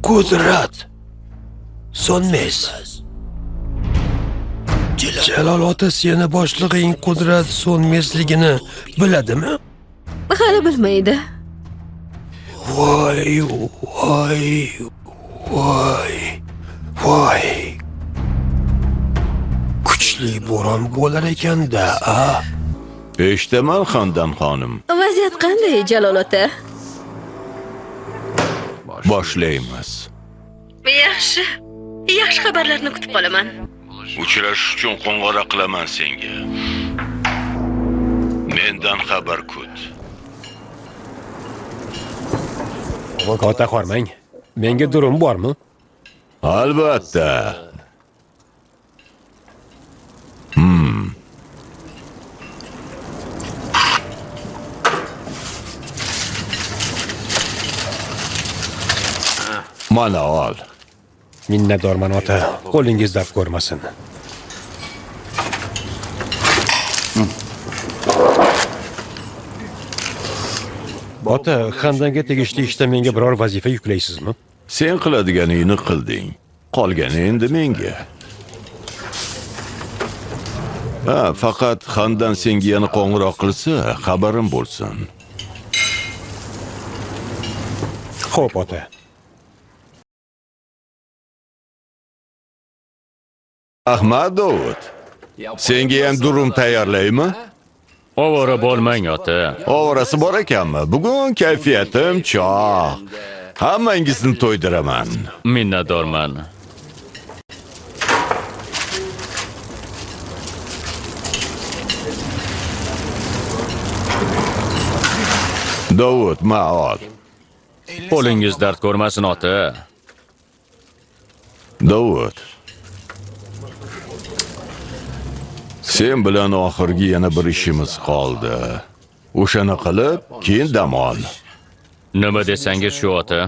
Qudrat so'nmas. Jalol ota seni boshlig'ing Qudrat so'nmasligini biladimi? Hali bilmaydi. Voy, voy, voy, voy. Kuchli bo'ron bo'lar ekanda, a? Eshitaman Xondan xonim. Vaziyat qanday, Jalol ota? Boshlaymiz. Yaxshi. Yaxshi xabarlarni kutib qolaman. Uchrashish uchun qo'ng'iroq qilaman senga. Mendan xabar kut. Ota qormang. Menga durum bormi? Albatta. Mana ol. Minnatdorman ota. Qo'lingiz dard ko'rmasin. Ota, Xandanga tegishli ishda menga biror vazifa yuklaysizmi? Sen qiladiganingni qilding. Qolgani endi menga. Faqat Xandan senga yana qo'ng'iroq qilsa, xabarim bo'lsin. Xo'p, ota. Ahmad Dovud. Senga ham durum tayyorlaymi? Ovora bo'lmang ota. Ovorasi bor ekanmi? Bugun kayfiyatim chog'. Hammangizni to'ydiraman. Minnatdorman. Dovud, ma'ol. Qo'lingiz dard ko'rmasin ota. Dovud. Sen bilan oxirgi yana bir ishimiz qoldi. O'shani qilib, keyin dam ol. Nima desangiz shu ota?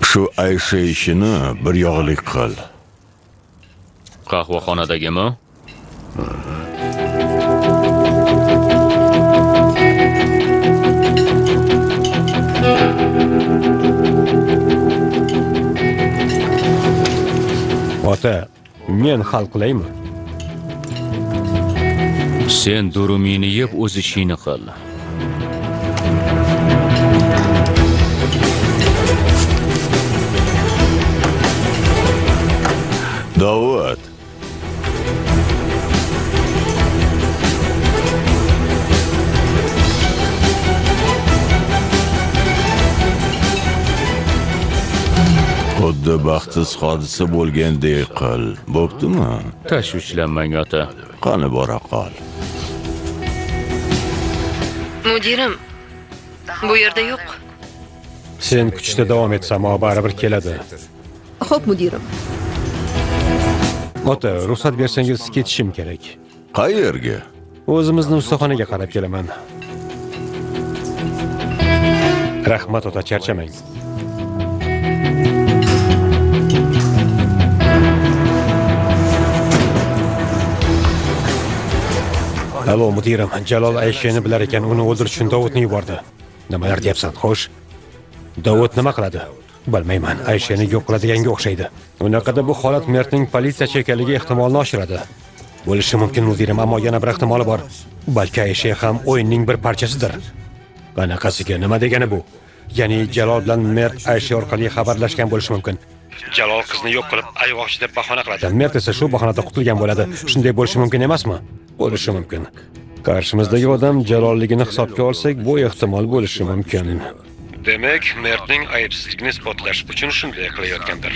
Shu Aysha ishini bir yo'g'lik qil. Qahvaxonadagimi? Ota, men hal qilaymi? Sen durumingni yeb o'z ishingni qil. Dovud. Xuddi baxtsiz hodisa bo'lgandek qil. Bo'ptimi? Tashvishlanmang ota. Qani bora qol. Mudirim, bu yerda yo'q. Sen kutishda davom etsam, baribir keladi. Xo'p, mudirim. Ota, ruxsat bersangiz ketishim kerak. Qayerga? O'zimizni ustaxonaga qarab kelaman. Rahmat ota, charchamang. Alo, mudirim. Jalol Ayshani bilar ekan, uni o'ldirish uchun Dovudni yubordi. Nimalar deyapsan, xo'sh? Dovud nima qiladi? Bilmayman. Ayshani yo'q qiladiganga o'xshaydi. Unaqada bu holat Mertning politsiyachi ekanligi ehtimolni oshiradi. Bo'lishi mumkin mudirim, ammo yana bir ehtimoli bor. Balki Aysha ham o'yinning bir parchasidir. Qanaqasiga, nima degani bu? Ya'ni Jalol bilan Mert Aysha orqali xabarlashgan bo'lishi mumkin. Jalol qizni yo'q qilib, ayg'oqchi deb bahona qiladi. Mert esa shu bahonada qutulgan bo'ladi. Shunday bo'lishi mumkin emasmi? Bo'lishi mumkin. Qarshimizdagi odam Jalolligini hisobga olsak, bu ehtimol bo'lishi mumkin. Demak, Mertning aybsizligini isbotlash uchun shunday qilayotgandir.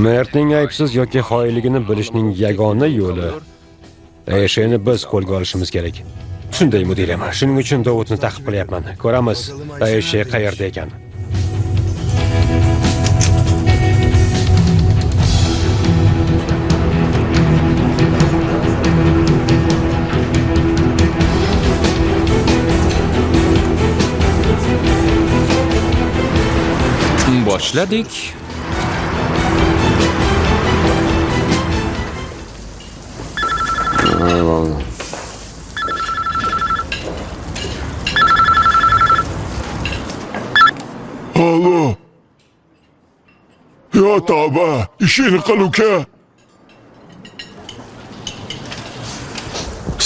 Mertning aybsiz yoki xoinligini bilishning yagona yo'li Ayshani biz qo'lga olishimiz kerak. Shunday mudirim. Shuning uchun Dovudni ta'qib qilyapman. Ko'ramiz, Aysha qayerda ekan. Boshladik. Alo. Yo tavba, ishini qil uka.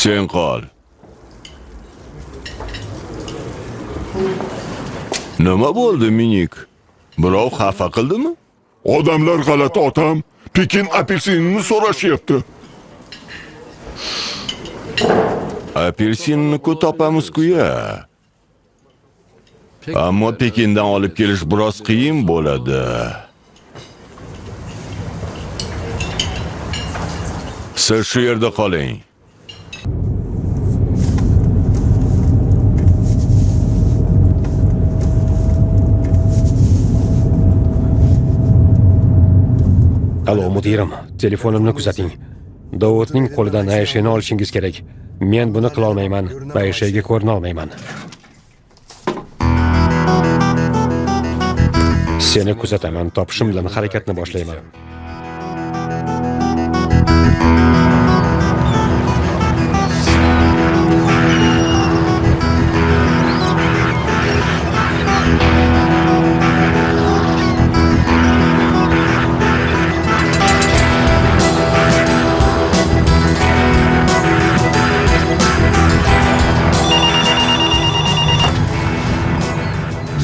Sen qol. Nima bo'ldi, minik? Birov xafa qildimi? Odamlar g'alati otam. Pekin apelsinini so'rashyapti. Apelsinni-ku topamiz-ku-ya. Ammo Pekindan olib kelish biroz qiyin bo'ladi. Siz shu yerda qoling. Alo, mudirim, telefonimni kuzating. Dovudning qo'lidan Ayshani olishingiz kerak. Men buni qila olmayman. Ayshaga ko'rina olmayman. Seni kuzataman, topishim bilan harakatni boshlayman.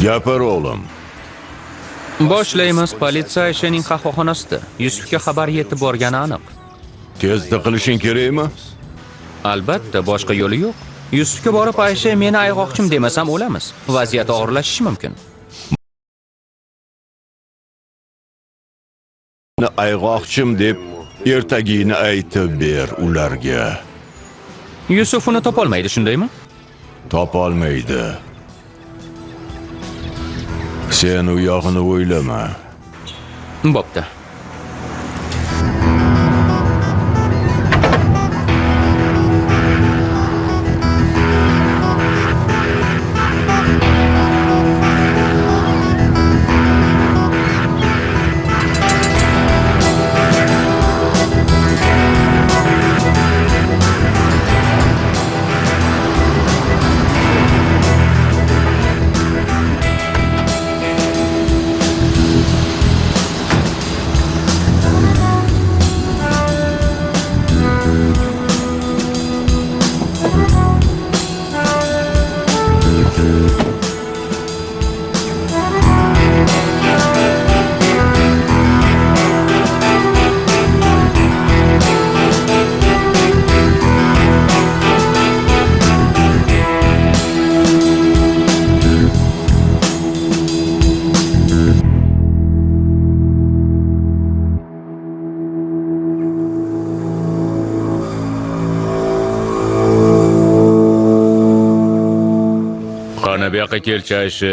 Gapir o'g'lim. Boshlaymiz. Politsiya Ayshaning qahvaxonasida. Yusufga xabar yetib borgani aniq. Tezda qilishing kerakmi? Albatta, boshqa yo'li yo'q. Yusufga borib Aysha meni ayg'oqchim demasam o'lamiz. Vaziyat og'irlashishi mumkin. Ayg'oqchim deb ertagini aytib ber ularga. Yusuf uni topolmaydi, shundaymi? Topolmaydi. Sen u yog'ini o'ylama. Bo'pti. Bu yoqqa kelchi Aysha.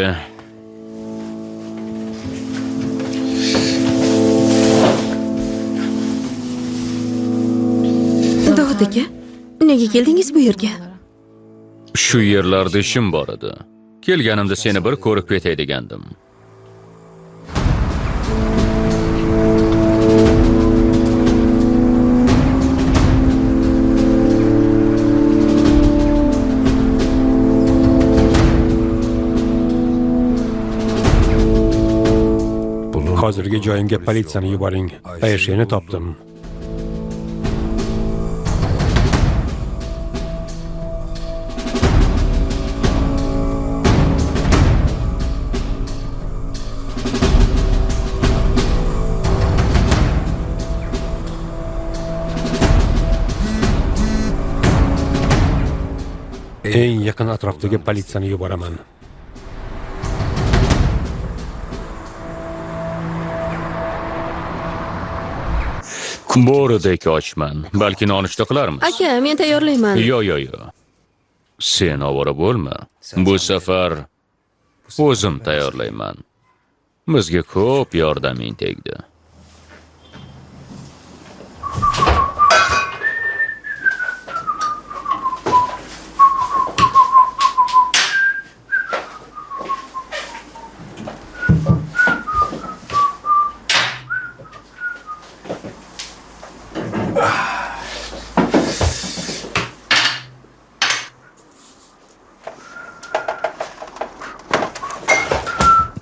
Dovud aka, nega keldingiz bu yerga? Shu yerlarda ishim bor edi. Kelganimda seni bir ko'rib ketay degandim. Hozirgi joyimga politsiyani yuboring. Ayshani topdim. Eng yaqin atrofdagi politsiyani yuboraman. Bo'ridek ochman. Balki nonushta qilarmiz. Aka, men tayyorlayman. Yo. Sen ovora bo'lma. Bu safar o'zim tayyorlayman. Bizga ko'p yordaming tegdi.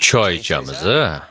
Choy ichamiz, a?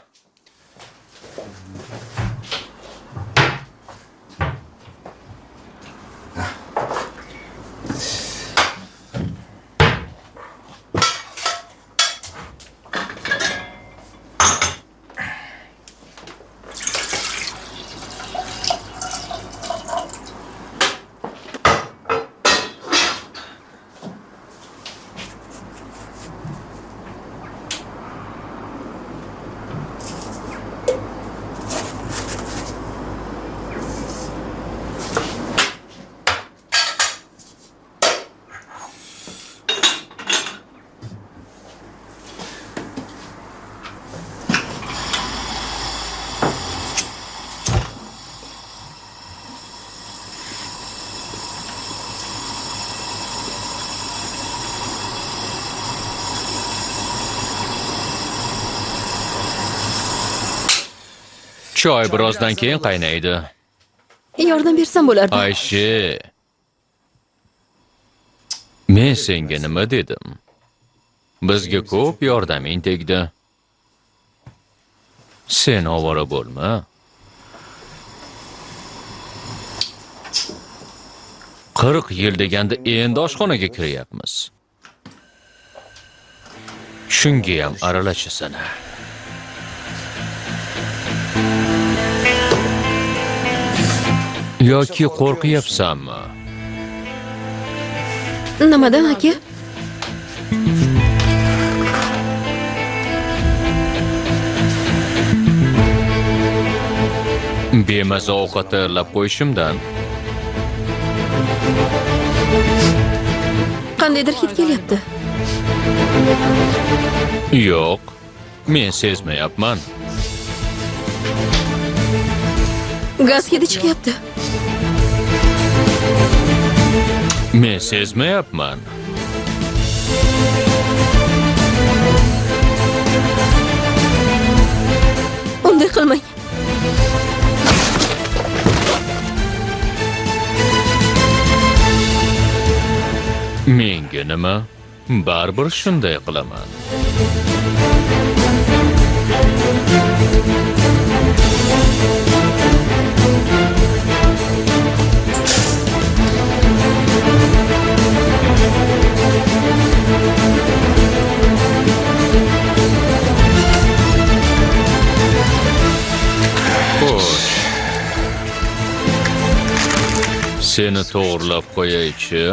Choy birozdan keyin qaynaydi. Yordam bersam bo'lardi. Ayshi. Men senga nima dedim? Bizga ko'p yordaming tegdi. Sen ovora bo'lma. Qirq yil deganda endi oshxonaga kiryapmiz. Shunga ham aralashasan. Yoki qo'rqyapsanmi? Nimadan, aka? Bemaza ovqat tayyorlab qo'yishimdan. Qandaydir hid kelyapti. Yo'q, men sezmayapman. Gaz hidi chiqyapti. Men sezmayapman. Unday qilmang. Menga nima? Baribir shunday qilaman. Xo'sh. Seni to'g'rilab qo'yaychi.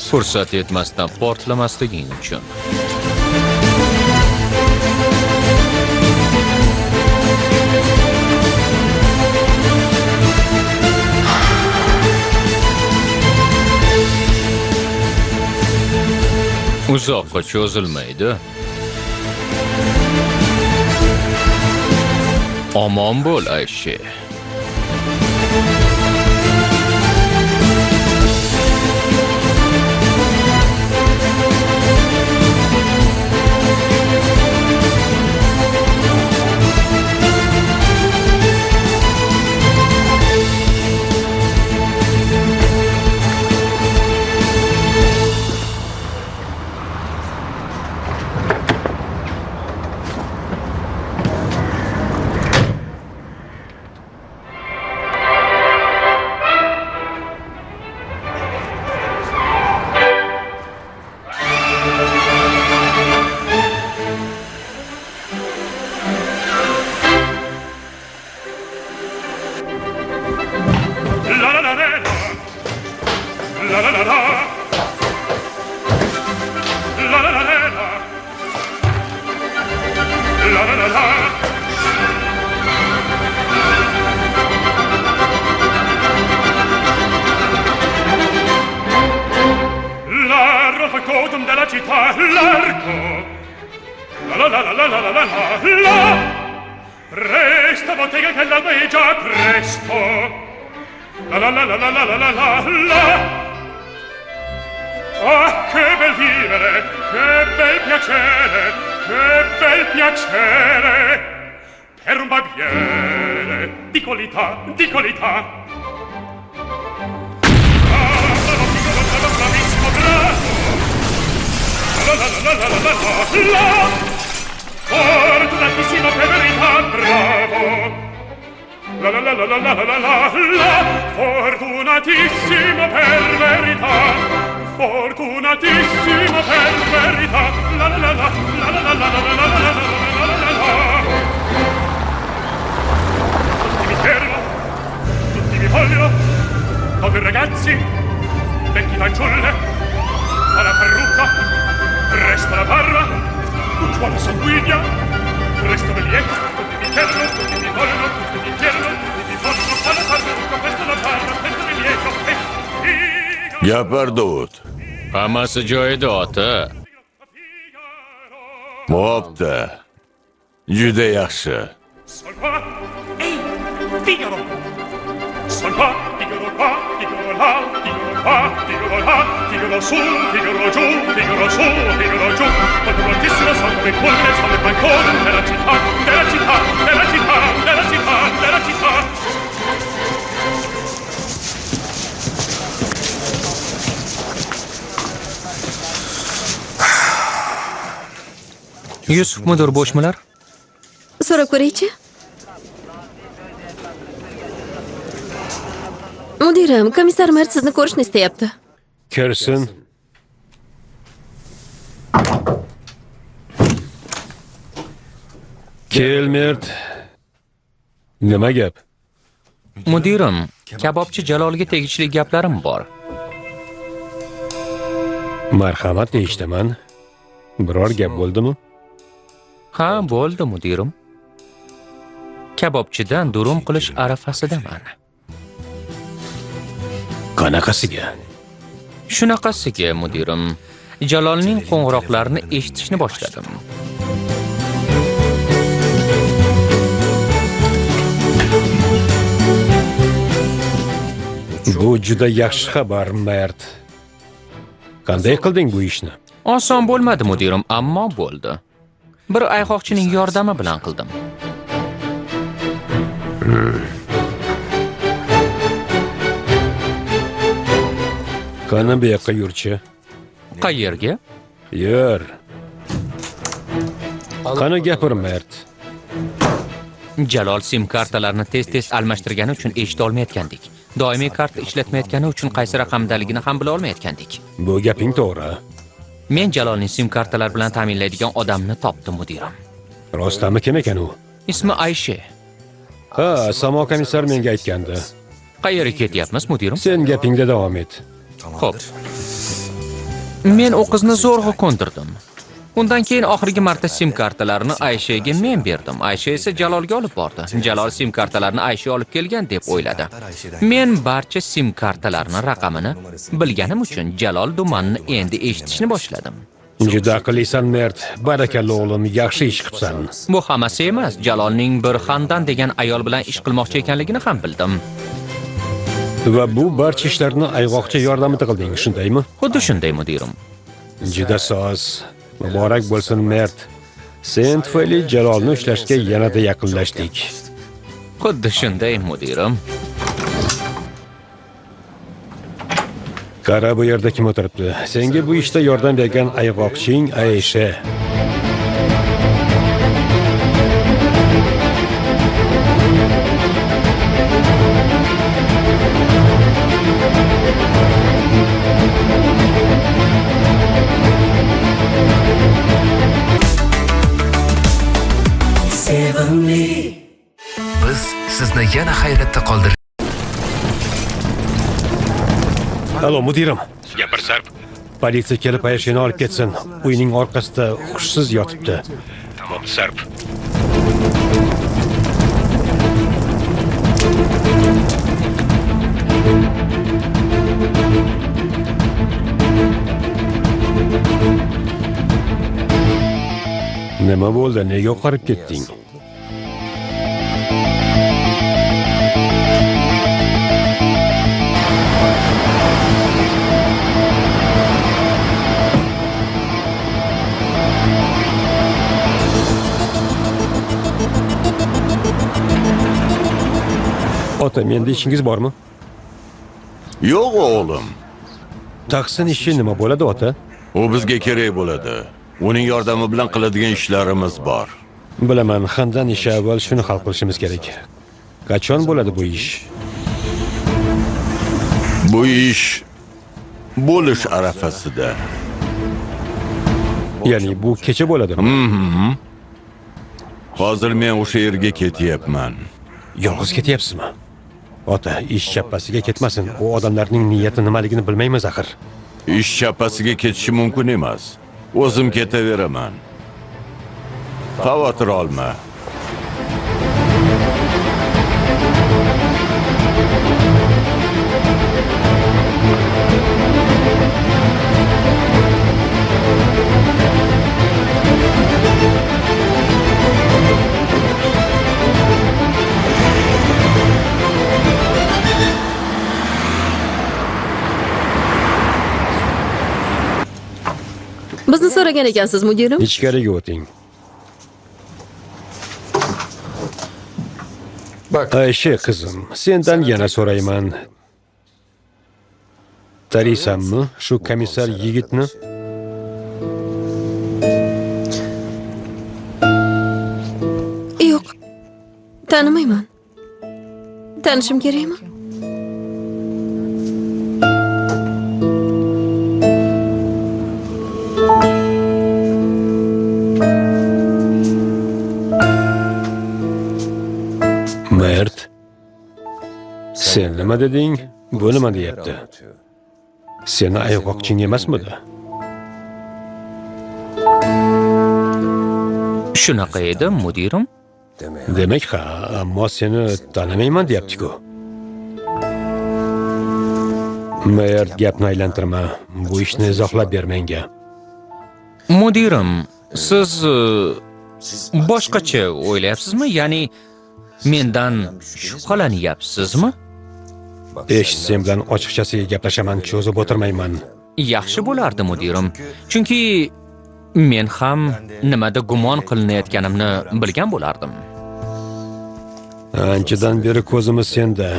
Fursat yetmasdan portlamasliging uchun. Uzoqqa cho'zilmaydi. Omon bo'l, Ayshi. Godum della città, l'arco. La la la la la la la la la. Resta bottega che l'alba è già presto. La la la la la la la la la la. Ah, che bel vivere, che bel piacere, che bel piacere. Per un barbiere di qualità, di qualità. Bravissimo, bravo. La la la la la la la la. Oh! la la la la la la. Fortunatissimo per verità. Fortunatissimo per verità. La la la la la la la la la la la. Tutti mi chiedono, tutti mi vogliono, come ragazzi, vecchi fanciulle, alla parrucca, presto la barba, un cuore sanguigna, presto biglietto, tutti mi chiedono, tutti mi vogliono, tutti mi chiedono, tutti mi vogliono, alla parrucca, presto la barba, presto biglietto, Gapir Dovud. Hammasi joyida ota. Bo'pti. Juda yaxshi. Sol qua, ehi, Figaro! Sol qua, Figaro qua, Figaro là, Figaro qua, Figaro là, Figaro su, Figaro giù, Figaro su, Figaro giù. Fortunatissimo sono come polvere, sono il balcone della città, della città, della città, della città, della città. Yusuf mudir bo'shmilar? So'rab ko'ray-chi. Mudirim, komissar Mert sizni ko'rishni istayapti. Kirsin. Kel Mert. Nima gap? Mudirim, kabobchi Jalolga tegishli gaplarim bor. Marhamat deyishdaman. Biror gap bo'ldimi? Ha, bo'ldi mudirim. Kabobchidan durum qilish arafasidaman. Qanaqasiga? Shunaqasiga mudirim. Jalolning qo'ng'iroqlarini eshitishni boshladim. Bu juda yaxshi xabar, Mert. Qanday qilding bu ishni? Oson bo'lmadi mudirim, ammo bo'ldi. Bir ayg'oqchining yordami bilan qildim. Qani bu yoqqa yurchi. Qayerga? Yur. Qani gapir, Mert. Jalol sim kartalarni tez-tez almashtirgani uchun eshita olmayotgandik. Doimiy karta ishlatmayotgani uchun qaysi raqamdaligini ham bila olmayotgandik. Bu gaping to'g'ri. Men Jalolning sim kartalar bilan ta'minlaydigan odamni topdim mudirim. Rostami kim ekan u? Ismi Aysha. Ha, Samo komissar menga aytgandi. Qayerga ketyapmiz mudirim? Sen gapingda davom et. Xo'p. Men o qizni zo'rg'a ko'ndirdim. Undan keyin oxirgi marta sim kartalarini Ayshaga men berdim. Aysha esa Jalolga olib bordi. Jalol sim kartalarini Aysha olib kelgan deb o'yladi. Men barcha sim kartalarning raqamini bilganim uchun Jalol dumanni endi eshitishni boshladim. Juda aqllisan, Mert. Barakalla o'g'lim, yaxshi ish qilibsan. Bu hammasi emas. Jalolning bir Xandan degan ayol bilan ish qilmoqchi ekanligini ham bildim. Va bu barcha ishlarni ayg'oqcha yordamida qilding, shundaymi? Xuddi shunday mudirim. Juda soz. Muborak bo'lsin, Mert. Sen tufayli Jalolni ushlashga yanada yaqinlashdik. Xuddi shunday mudirim. Qara, bu yerda kim o'tiribdi? Senga bu ishda yordam bergan ayg'oqching Aysha. Biz sizni yana hayratda qoldirdik. Alo, mudirim. Gapir Sarp. Politsiya kelib Ayshani olib ketsin. Uyning orqasida hushsiz yotibdi. Tamam Sarp. Nima bo'ldi? Nega oqarib ketding? Ota, menda ishingiz bormi? Yo'q o'g'lim. Taqsin ishi nima bo'ladi, ota? U bizga kerak bo'ladi. Uning yordami bilan qiladigan ishlarimiz bor. Bilaman, Xandan ishi avval shuni hal qilishimiz kerak. Qachon bo'ladi bu ish? Bu ish bo'lish arafasida. Ya'ni bu kecha bo'ladimi? Hozir men o'sha yerga ketyapman. Yolg'iz ketyapsizmi? Ota, ish chappasiga ketmasin. U odamlarning niyati nimaligini bilmaymiz axir. Ish chappasiga ketishi mumkin emas. O'zim ketaveraman. Xavotir olma. Bizni so'ragan ekansiz, mudirim. Ichkariga o'ting. Aysha qizim, sendan yana so'rayman. Taniysanmi shu komissar yigitni? Yo'q. Tanimayman. Tanishim kerakmi? Mert, sen nima deding? Bu nima deyapti? Seni ayg'oqching emasmidi? Shunaqa edi, mudirim. Demak, ha, ammo seni tanimayman deyapti-ku. Mert, gapni aylantirma. Bu ishni izohlab ber menga. Mudirim, siz boshqacha o'ylayapsizmi? Ya'ni mendan shubhalanyapsizmi? Sen bilan ochiqchasiga gaplashaman, cho'zib o'tirmayman. Yaxshi bo'lardi, mudirim. Chunki men ham nimada gumon qilinayotganimni bilgan bo'lardim. Anchadan beri ko'zimiz senda.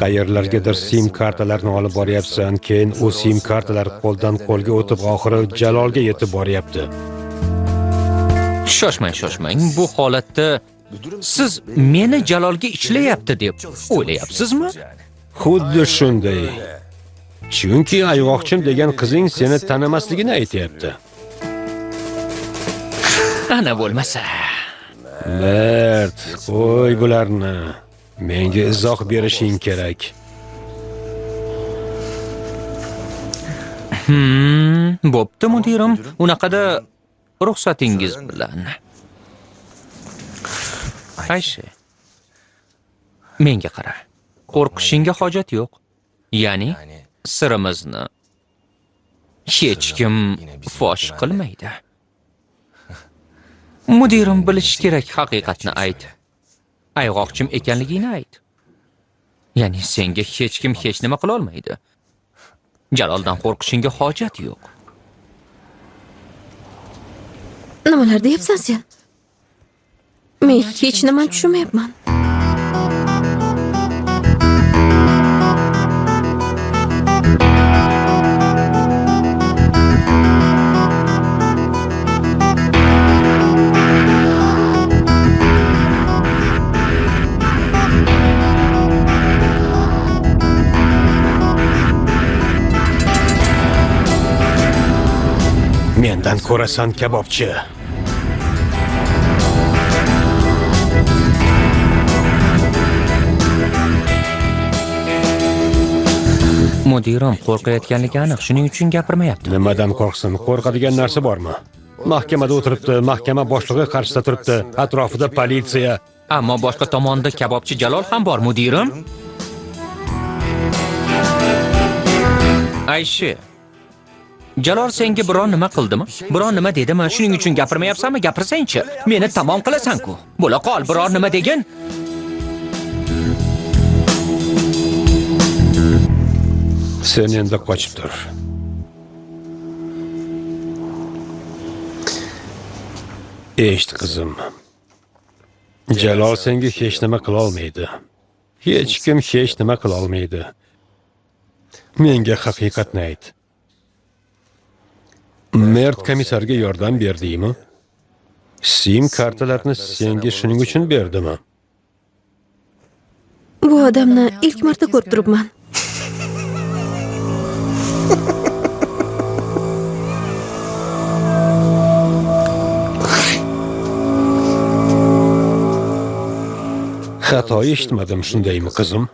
Qayerlargadir sim kartalarni olib boryapsan, keyin u sim kartalar qo'ldan qo'lga o'tib, oxiri Jalolga yetib boryapti. Shoshmang. Bu holatda siz meni Jalolga ishlayapti deb o'ylayapsizmi? Xuddi shunday. Chunki ayg'oqchim degan qizing seni tanimasligini aytayapti. Ana bo'lmasa. Mert, qo'y bularni. Menga izoh berishing kerak. Bo'pti, mudirim. Unaqada ruxsatingiz bilan. Aysha, menga qara. Qo'rqishingga hojat yo'q. Ya'ni sirimizni hech kim fosh qilmaydi. Mudirim bilish kerak, haqiqatni ayt. Ayg'oqchim ekanligingni ayt. Ya'ni senga hech kim hech nima qila olmaydi. Jaloldan qo'rqishingga hojat yo'q. Nimalar deyapsan sen? Men hech nimani tushunmayapman. Mendan ko'rasan kabobchi. Mudirim qo'rqayotganligi aniq, shuning uchun gapirmayapti. Nimadan qo'rqsin? Qo'rqadigan narsa bormi? Mahkamada o'tiribdi, mahkama boshlig'i qarshisida turibdi, atrofida politsiya. Ammo boshqa tomonda kabobchi Jalol ham bor, mudirim. Aysha, Jalol senga biron nima qildimi? Biron nima dedimi? Shuning uchun gapirmayapsanmi? Gapirsang-chi. Meni tamom qilasan-ku. Bo'la qol, biror nima degin. Sen endi qochib tur. Eshit qizim. Jalol senga hech nima qila olmaydi. Hech kim hech nima qila olmaydi. Menga haqiqatni ayt. Mert komissarga yordam berdingmi? Sim kartalarni senga shuning uchun berdimi? Bu odamni ilk marta ko'rib turibman. Xato eshitmadim, shundaymi, qizim?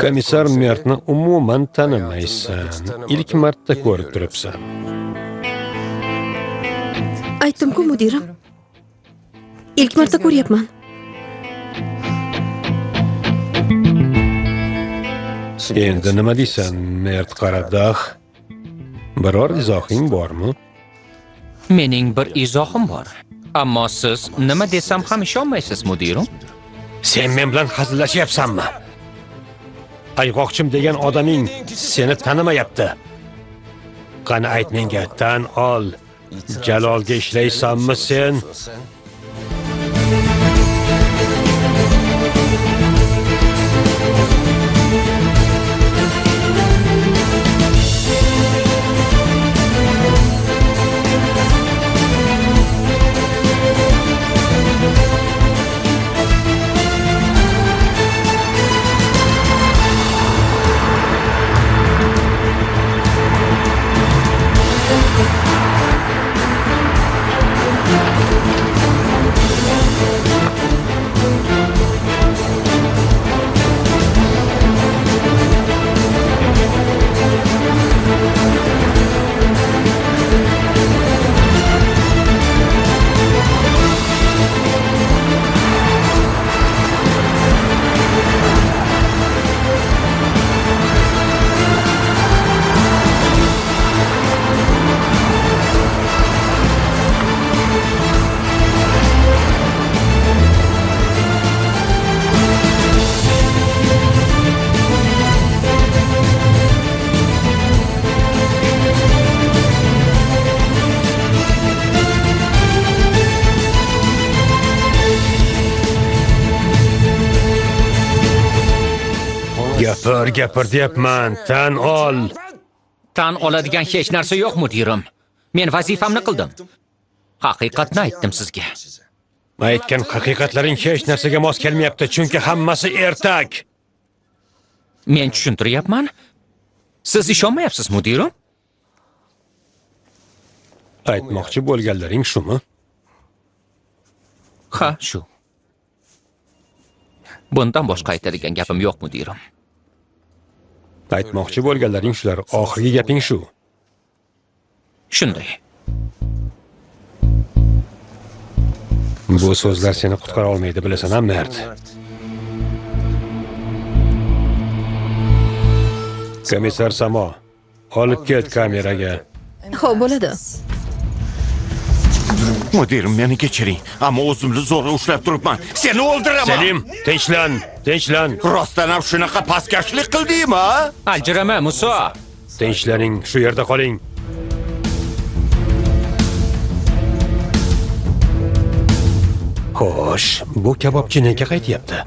Komissar Mertni umuman tanimaysan. Ilk marta ko'rib turibsan. Aytdim-ku, mudirim. Ilk marta ko'ryapman. Endi nima deysan, Mert Qaradag? Biror izohing bormi? Mening bir izohim bor. Ammo siz nima desam ham ishonmaysiz, mudirim. Sen men bilan hazillashyapsanmi? Ayg'oqchim degan odaming seni tanimayapti. Qani ayt menga, tan ol. Jalolga ishlaysanmi sen? Gapir deyapman, tan ol. Tan oladigan hech narsa yo'q, mudirim. Men vazifamni qildim. Haqiqatni aytdim sizga. Aytgan haqiqatlaring hech narsaga mos kelmayapti, chunki hammasi ertak. Men tushuntiryapman. Siz ishonmayapsiz, mudirim? Aytmoqchi bo'lganlaring shumi? Ha, shu. Bundan boshqa aytadigan gapim yo'q, mudirim. Aytmoqchi bo'lganlaring shular, oxirgi gaping shu. Shunday. Bu so'zlar seni qutqara olmaydi, bilasan, Mert. Komissar Samo, olib ket kameraga. Xo'p, bo'ladi. Mudirim, meni kechiring. Ammo o'zimni zo'rg'a ushlab turibman. Seni o'ldiraman. Selim, tinchlan. Rostdan ham shunaqa pastkashlik qildingmi? Aljirama, Muso. Tinchlaning, shu yerda qoling. Xo'sh, bu kabobchi nega qaytyapti?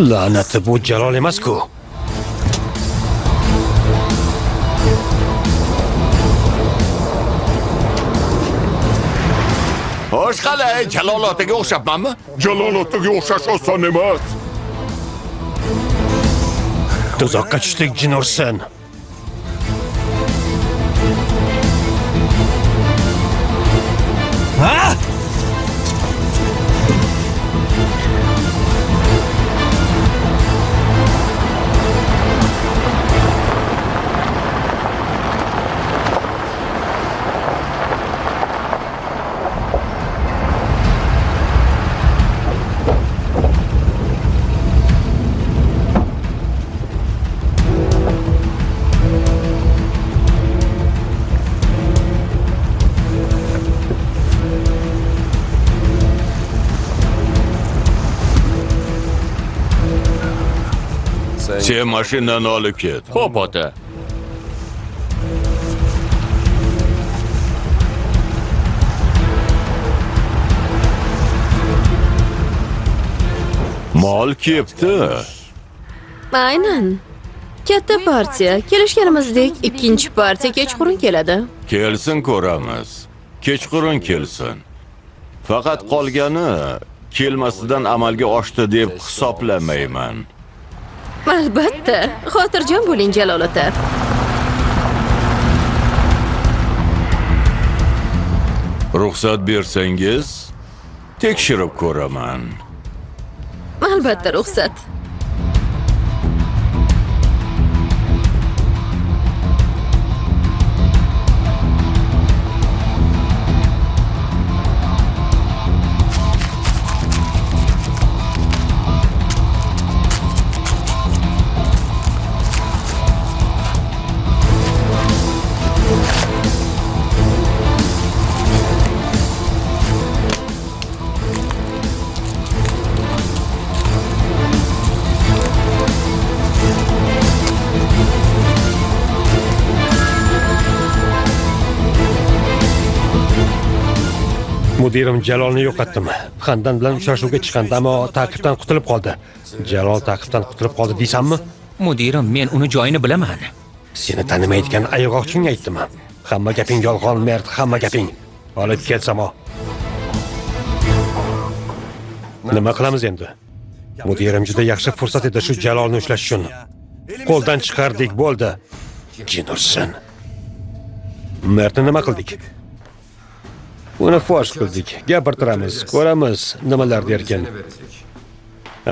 La'nati, bu Jalol emas-ku. Xo'sh, qalay, Jalol otaga o'xshabmanmi? Jalol otaga o'xshash oson emas. Tuzoqqa tushdik, jin ursin. Sen mashinani olib ket. Xo'p, ota. Mol kepti. Aynan. Katta partiya. Kelishganimizdek, ikkinchi partiya kechqurun keladi. Kelsin ko'ramiz. Kechqurun kelsin. Faqat qolgani kelmasidan amalga oshdi deb hisoblamayman. Albatta. Xotirjam bo'ling, Jalol ota. Ruxsat bersangiz, tekshirib ko'raman. Albatta ruxsat. Mudirim Jalolni yo'qotdim. Xandan bilan uchrashuvga chiqandi, ammo ta'qibdan qutulib qoldi. Jalol ta'qibdan qutulib qoldi deysanmi? Mudirim, men uni joyini bilaman. Seni tanimaydigan ayg'oqching aytdim. Hamma gaping yolg'on, Mert, hamma gaping. Olib kelsamo. Nima qilamiz endi? Mudirim juda yaxshi fursat edi shu Jalolni ushlash uchun. Qo'ldan chiqardik, bo'ldi. Jin ursin. Mertni nima qildik? Uni fosh qildik. Gapirtiramiz, ko'ramiz nimalar derkin.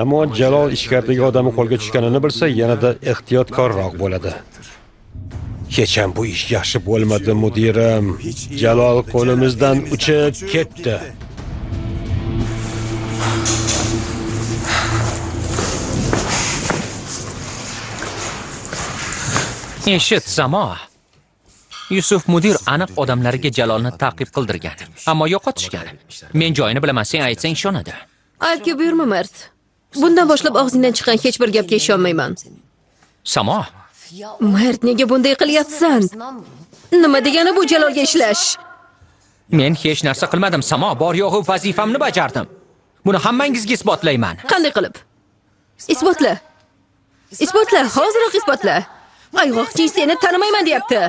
Ammo Jalol ichkaridagi odamni qo'lga tushganini bilsa, yanada ehtiyotkorroq bo'ladi. Hech ham bu ish yaxshi bo'lmadi, mudirim. Jalol qo'limizdan uchib ketdi. Eshit, Samo. Yusuf mudir aniq odamlariga Jalolni ta'qib qildirgan, ammo yo'qotishgan. Men joyini bilaman, sen aytsang ishonadi. Aybga buyurma, Mert. Bundan boshlab og'zingdan chiqqan hech bir gapga ishonmayman. Samo, Mert, nega bunday qilyapsan? Nima degani bu Jalolga ishlash? men hech narsa qilmadim, Samo. Bor yo'g'i vazifamni bajardim. Buni hammangizga isbotlayman. Qanday qilib? Isbotla. Isbotla, hoziroq isbotla. Ayg'oqchi seni tanimayman deyapti.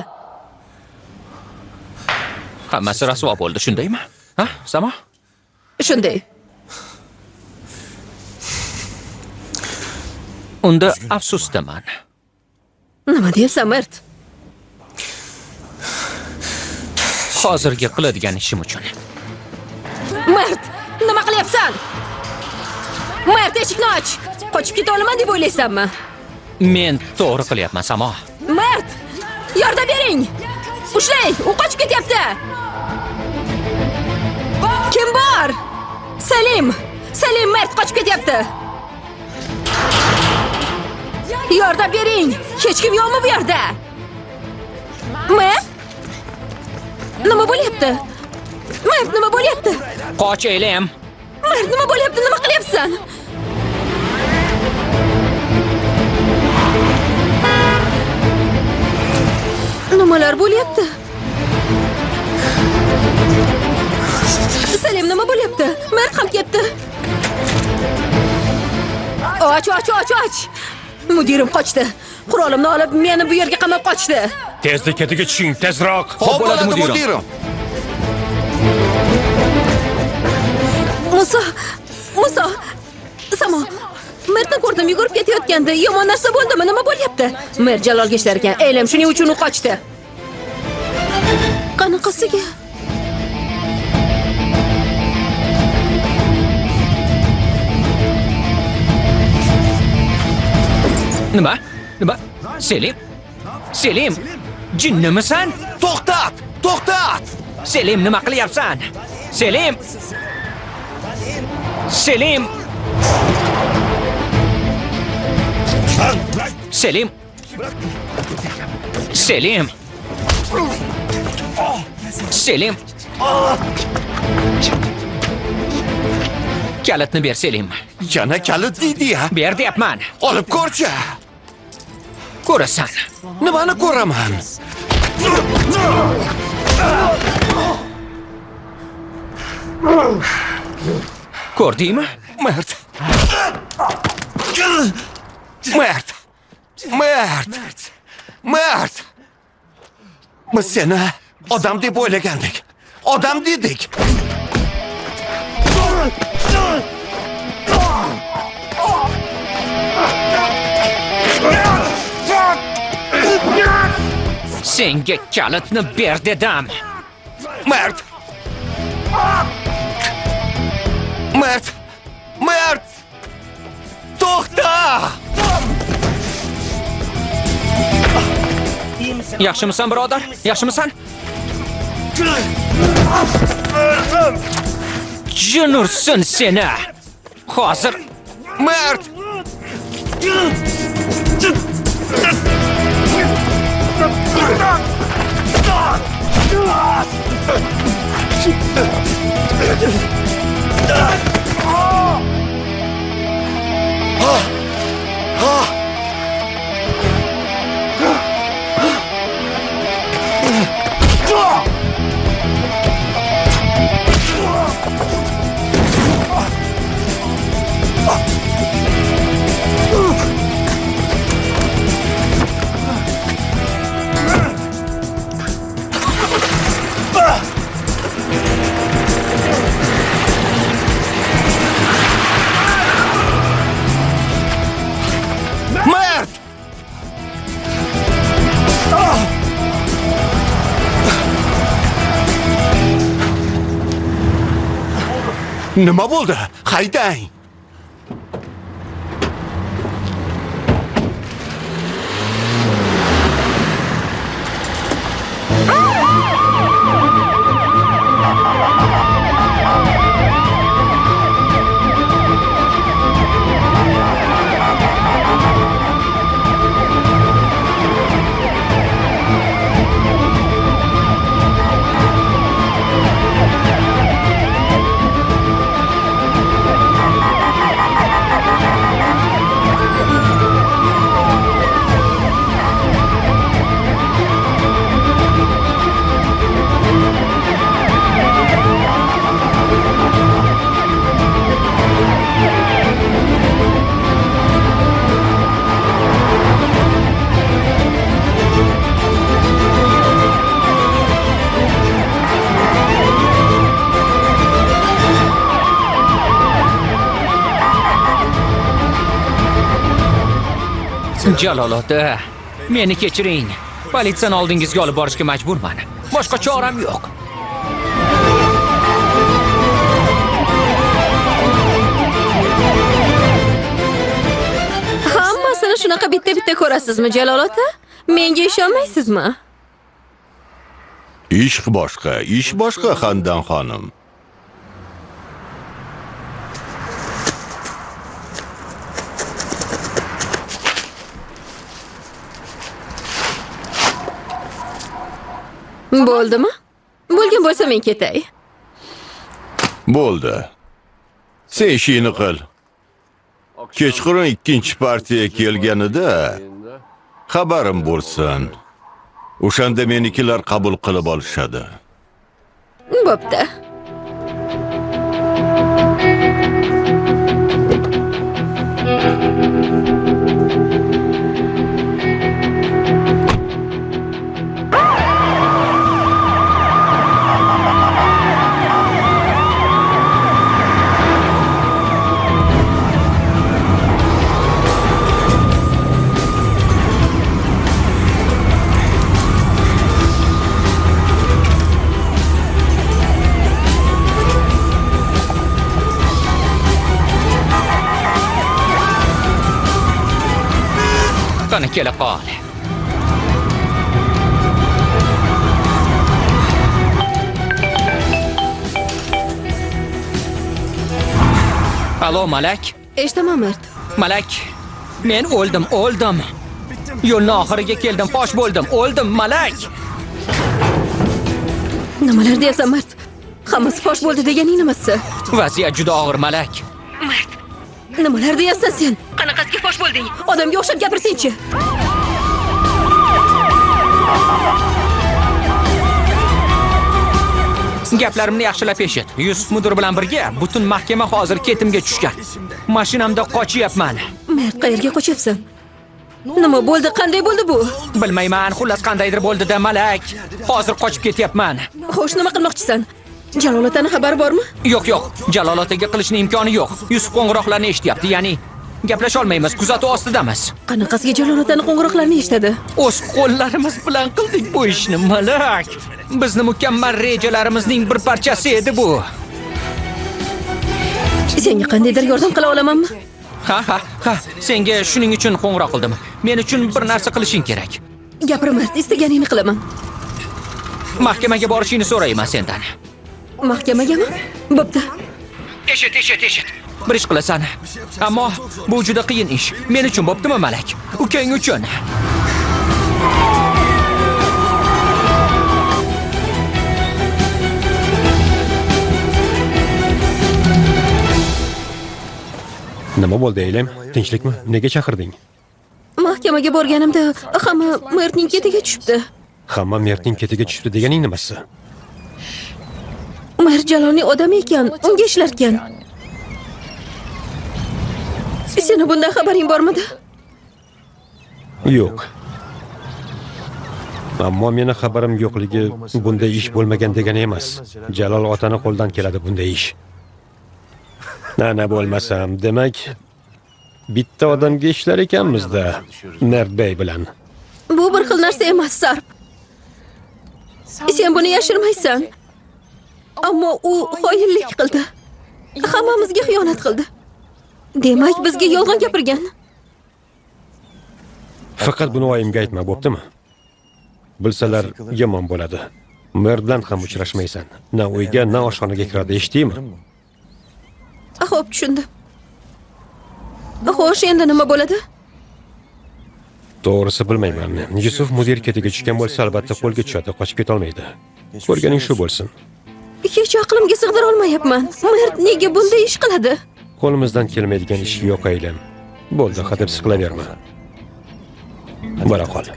Hammasi rasvo bo'ldi, shundaymi? Ha, Samo? Shunday. Unda afsusdaman. Nima deyapsan, Mert? Hozirgi qiladigan ishim uchun. Mert, nima qilyapsan? Mert, eshikni och. Qochib keta olaman deb o'ylaysanmi? Men to'g'ri qilyapman, Samo. Mert, yordam bering. Ushlang, u qochib ketyapti. Kim bor? Salim. Salim, Mert qochib ketyapti. Yordam bering. Hech kim yo'qmi bu yerda? Mert? Nima bo'lyapti? Mert, nima bo'lyapti? Qoch, elim. Mert, nima bo'lyapti? Nima qilyapsan? Nimalar bo'lyapti? Salim, nima bo'lyapti? Mert ham ketdi. Och. Mudirim qochdi. Qurolimni olib, meni bu yerga qamab qochdi. Tezda ketiga tushing, tezroq. Xo'p bo'ladi, mudirim. Musa. Samo. Mertni ko'rdim, yugurib ketayotganda. Yomon narsa bo'ldimi? Nima bo'lyapti? Mert Jalolga ishlar ekan. Elim shuning uchun u qochdi. Qanaqasiga? Nima? Selim, jinnimisan? To'xtat! Selim, nima qilyapsan? Selim! Kalitni ber, Selim. Yana kalit deydi-ya. Ber deyapman. Olib ko'rchi. Ko'rasan. Nimani ko'raman? Ko'rdingmi? Mert. Mert! Biz seni odam deb o'ylagandik. Odam dedik. Senga kalitni ber dedim. Mert! To'xta! Yaxshimisan, birodar? Yaxshimisan? Jin ursin seni. Hozir Mert! Nima bo'ldi? Haydang. Jalol ota, meni kechiring. Politsiyani oldingizga olib borishga majburman. Boshqa choram yo'q. Hammasini shunaqa bitta-bitta ko'rasizmi, Jalol ota? Menga ishonmaysizmi? Ish boshqa, Xandan xonim. Bo'ldimi? Bo'lgan bo'lsa men ketay. Bo'ldi. Sen ishingni qil. Kechqurun ikkinchi partiya kelganida xabarim bo'lsin. O'shanda menikilar qabul qilib olishadi. Bo'pti. Qani kela qol. Alo, Malak. Eshitaman, Mert. Malak, men o'ldim. Yo'lning oxiriga keldim, fosh bo'ldim. O'ldim, Malak. Nimalar deyapsan, Mert? Hammasi fosh bo'ldi deganing nimasi? Vaziyat juda og'ir, Malak. Mert, nimalar deyapsan sen? Qanaqasiga fosh bo'lding? Odamga o'xshab gapirsin-chi. Gaplarimni yaxshilab eshit. Yusuf mudir bilan birga butun mahkama hozir ketimga tushgan. Mashinamda qochyapman. Mert, qayerga qochyapsan? Nima bo'ldi? Qanday bo'ldi bu? Bilmayman, xullas qandaydir bo'ldi-da, Malak. Hozir qochib ketyapman. Xo'sh, nima qilmoqchisan? Jalol otani xabari bormi? Yo'q, yo'q. Jalol otaga qilishning imkoni yo'q. Yusuf qo'ng'iroqlarni eshityapti, ya'ni gaplasha olmaymiz, kuzatuv ostidamiz. Qanaqasiga Jalol otani qo'ng'iroqlarini eshitadi? O'z qo'llarimiz bilan qildik bu ishni, Malak. Bizni mukammal rejalarimizning bir parchasi edi bu. Senga qandaydir yordam qila olamanmi? Ha. Senga shuning uchun qo'ng'iroq qildim. Men uchun bir narsa qilishing kerak. Gapir Mert, istaganingni qilaman. Mahkamaga borishingni so'rayman sendan. Mahkamagami? Bo'pti. Eshit. Bir ish qilasan. Ammo bu juda qiyin ish. Men uchun bo'ptimi, Malak? Ukang uchun. Nima bo'ldi, Elim? Tinchlikmi? Nega chaqirding? Mahkamaga borganimda hamma Mertning ketiga tushibdi. Hamma Mertning ketiga tushibdi deganing nimasi? Mert Jalolning odami ekan, unga ishlar ekan. Seni bundan xabaring bormidi? Yo'q. Ammo meni xabarim yo'qligi bunday ish bo'lmagan degani emas. Jalol otani qo'ldan keladi bunday ish. Nana bo'lmasam, demak, bitta odamga ishlar ekanmiz-da, Mertbey bilan. Bu bir xil narsa emas, Sarp. Sen buni yashirmaysan. Ammo u xoinlik qildi. Hammamizga xiyonat qildi. Demak, bizga yolg'on gapirgan. Faqat buni oyimga aytma, bo'ptimi? Bilsalar yomon bo'ladi. Mert bilan ham uchrashmaysan. Na uyga, na oshxonaga kiradi, eshitdingmi? Xo'p, tushundim. Xo'sh, endi nima bo'ladi? To'g'risi bilmayman. Yusuf mudir ketiga tushgan bo'lsa, albatta qo'lga tushadi, qochib keta olmaydi. Ko'rganing shu bo'lsin. Hech aqlimga sig'dira olmayapman. Mert nega bunday ish qiladi? Qo'limizdan kelmaydigan ish yo'q, aylan. Bo'ldi, hadeb siqilaverma. Bora qol.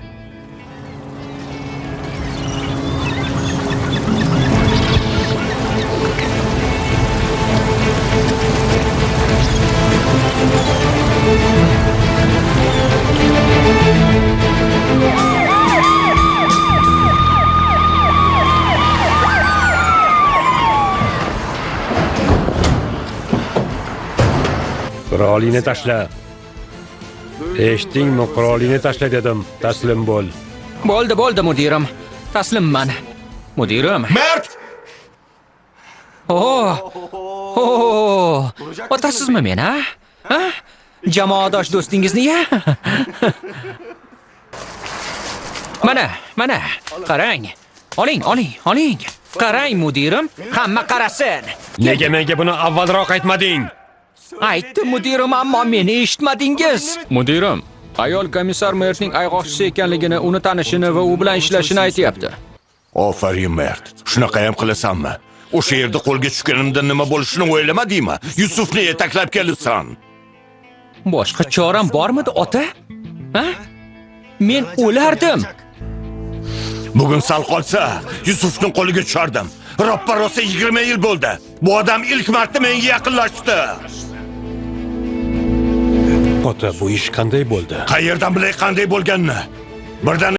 Qurolingni tashla. Eshitdingmi? Qurolingni tashla dedim. Taslim bo'l. Bo'ldi, mudirim. Taslimman. Mudirim. Mert! Otasizmi men, ha? Jamoadosh do'stingizni-ya? Mana, qarang. Oling. Qarang, mudirim. Hamma qarasin. Nega menga buni avvalroq aytmading? Aytdim, mudirim, ammo meni eshitmadingiz. Mudirim, ayol komissar Mertning ayg'oqchisi ekanligini, uni tanishini va u bilan ishlashini aytayapti. Ofarin Mert. Shunaqa ham qilasanmi? O'sha yerda qo'lga tushganimda nima bo'lishini o'ylamadingmi? Yusufni yetaklab kelibsan. Boshqa choram bormidi, ota? Ha? Men o'lardim. Bugun sal qolsa, Yusufning qo'liga tushardim. Roppa-rosa 20 yil bo'ldi. Bu odam ilk marta menga yaqinlashdi. Ota, bu ish qanday bo'ldi? Qayerdan bilay qanday bo'lganini? Birdan